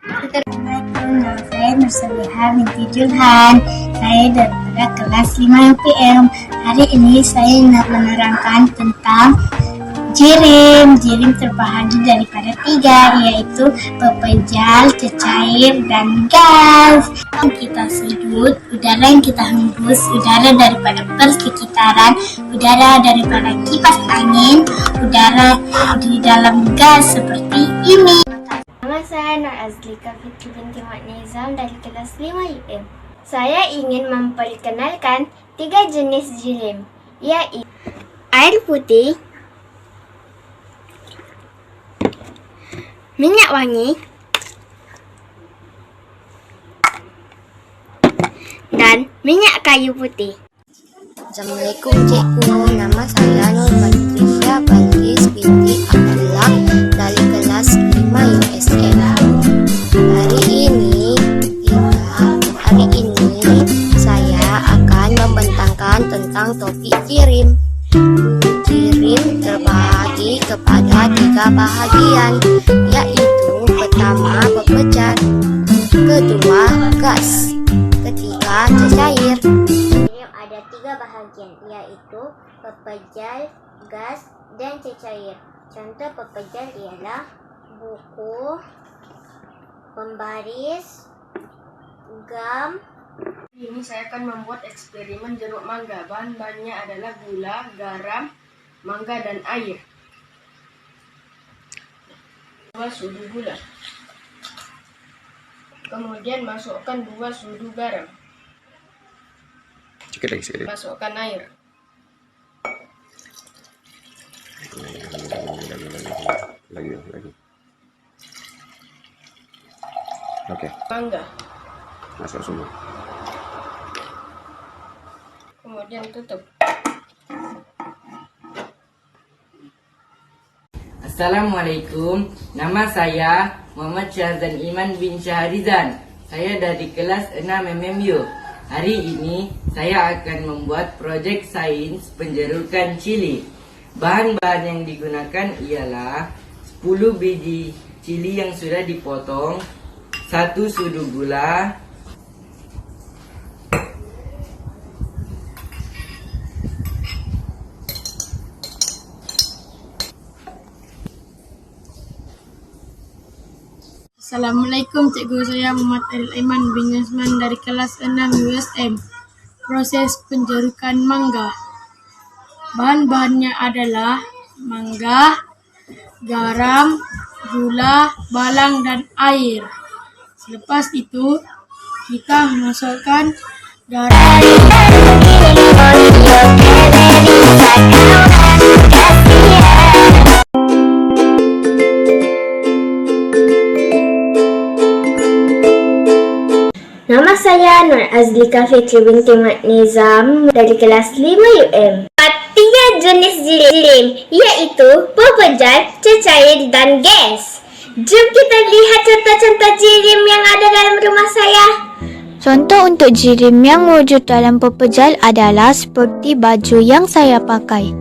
Assalamualaikum, nama saya Nursalihah binti Julhan. Saya daripada kelas 5 UPM. Hari ini saya nak menerangkan tentang jirim. Jirim terbahagi daripada 3, yaitu pepejal, cecair, dan gas. Kita sedut, udara yang kita hembus, udara daripada persekitaran, udara daripada kipas angin, udara di dalam gas seperti ini. Nama saya Nur Azlika Fitri binti Mat Nizam dari kelas 5 UM. Saya ingin memperkenalkan 3 jenis jirim, yaitu air putih, minyak wangi, dan minyak kayu putih. Assalamualaikum cikgu, nama saya Nur Patricia Balkis binti Abdullah dari kelas 5 USM. Hari ini saya akan membentangkan tentang topik jirim. Jirim terbahagi kepada 3 bahagian, yaitu pertama pepejal, kedua gas, ketiga cecair. Ada 3 bahagian, yaitu pepejal, gas, dan cecair. Contoh pepejal ialah buku, pembaris, gam. Ini saya akan membuat eksperimen jeruk mangga. Bahan-bahannya adalah gula, garam, mangga, dan air. 2 sudu gula. Kemudian masukkan 2 sudu garam. Sikit lagi. Masukkan air. Lagi. Oke. Mangga. Masuk semua. Kemudian tutup. Assalamualaikum, nama saya Muhammad Syahzan Iman bin Syahrizan. Saya dari kelas 6 MMU. Hari ini saya akan membuat projek sains penjerukan cili. Bahan-bahan yang digunakan ialah 10 biji cili yang sudah dipotong, 1 sudu gula, Assalamualaikum cikgu, saya Muhammad Aril Aiman bin Yasman dari kelas 6 USM. Proses penjerukan mangga. Bahan-bahannya adalah mangga, garam, gula, balang, dan air. Lepas itu kita masukkan garam. Nama saya Nur Azlika Fitri binti Mat Nizam dari kelas 5 UM. 3 jenis jirim, iaitu pepejal, cecair dan gas. Jom kita lihat contoh-contoh jirim yang ada dalam rumah saya. Contoh untuk jirim yang wujud dalam pepejal adalah seperti baju yang saya pakai,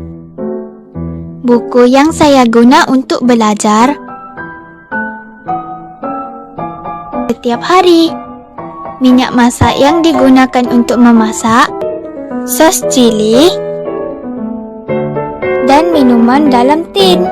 buku yang saya guna untuk belajar setiap hari, minyak masak yang digunakan untuk memasak, sos cili, dan minuman dalam tin.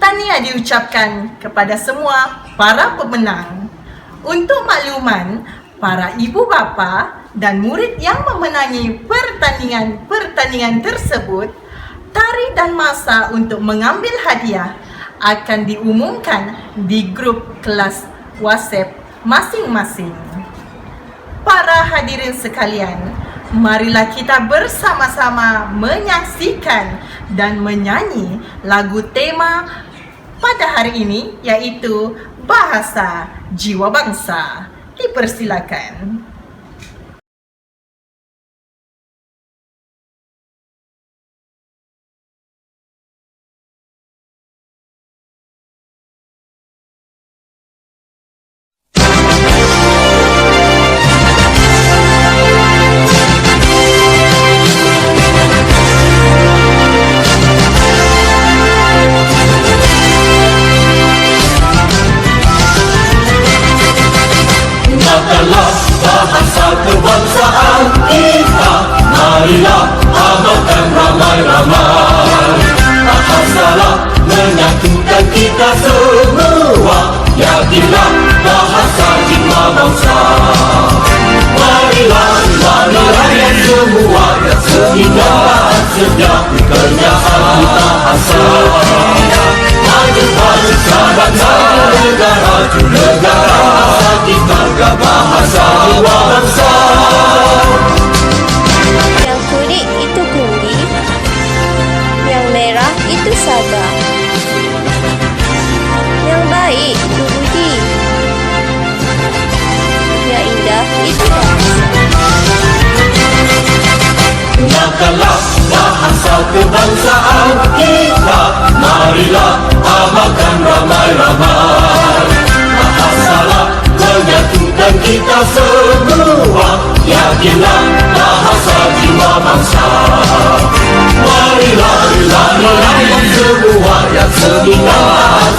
Tahniah diucapkan kepada semua para pemenang. Untuk makluman, para ibu bapa dan murid yang memenangi pertandingan tersebut, tarikh dan masa untuk mengambil hadiah akan diumumkan di grup kelas WhatsApp masing-masing. Para hadirin sekalian, marilah kita bersama-sama menyaksikan dan menyanyi lagu tema pada hari ini, yaitu Bahasa Jiwa Bangsa. Dipersilakan. Gunakanlah bahasa kebangsaan kita, marilah amalkan ramai-ramai. Bahasalah menyatukan kita semua, yakinlah bahasa jiwa bangsa. Marilah rakyat semua, sehingga sedia kerjaan bahasa. Maju bangsa bangsa, negara tu negara, kita bahasa jiwa bangsa. Yang kuning itu kuning, yang merah itu Sabah, yang baik itu budi, yang indah itu bangsa. Gunakanlah bahasa kebangsaan kita, marilah amalkan ramai-ramai. Bahasalah menyatukan kita semua, yakinlah bahasa jiwa bangsa. Marilah rakyat semua, yang sehingga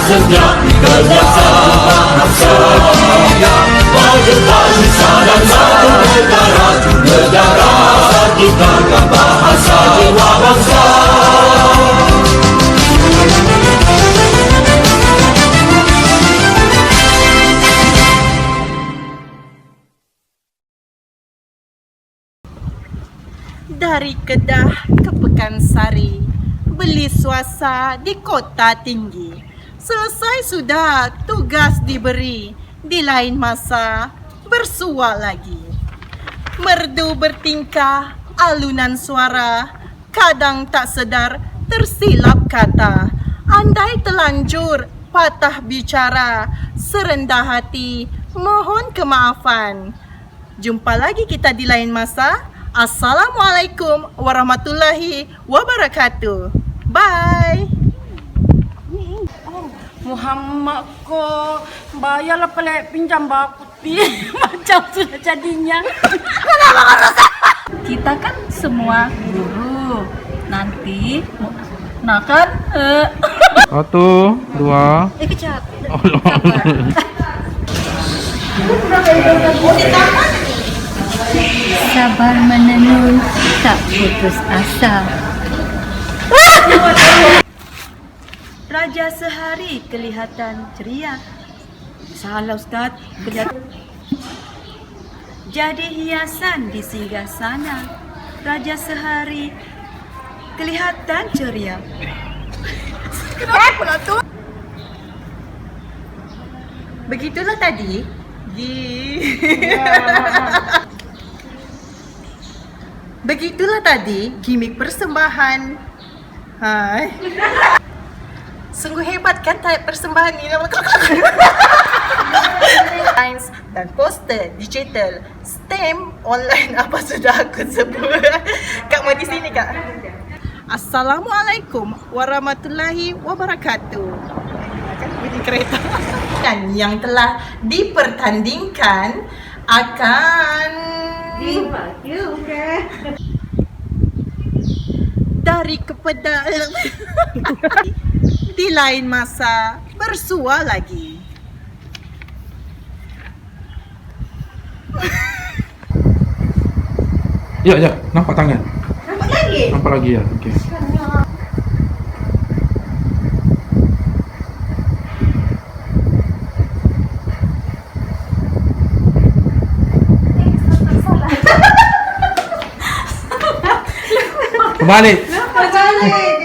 sedia kerjasama bahasa. Maju bangsa dan satu negara, negara kita Dari Kedah ke Pekansari, beli swasta di kota tinggi. Selesai sudah tugas diberi, di lain masa bersua lagi. Merdu bertingkah, alunan suara, kadang tak sedar tersilap kata. Andai telanjur, patah bicara, serendah hati, mohon kemaafan. Jumpa lagi kita di lain masa. Assalamualaikum warahmatullahi wabarakatuh. Bye. Muhammad ko, bayarlah pelik pinjam bakuti macam sudah jadinya. Kita kan semua guru. Nanti nah kan 1, 2. kejap. Sabar menenun, tak putus asa. Raja sehari kelihatan ceria. Salah Ustaz, kelihatan jadi hiasan di singgah sana. Raja sehari kelihatan ceria. Kenapa pula tu? Begitulah tadi. Begitulah tadi gimik persembahan. Hai. Sungguh hebat kan type persembahan ni. Sains dan poster digital, STEM, online, apa sudah aku sebut. Kak mau di sini Kak. Assalamualaikum warahmatullahi wabarakatuh. Kan bunyi kereta. Dan yang telah dipertandingkan akan dari kepada di lain masa bersua lagi. Ya, nampak tangan. Nampak lagi? Nampak lagi ya, okey. Balik. Balik.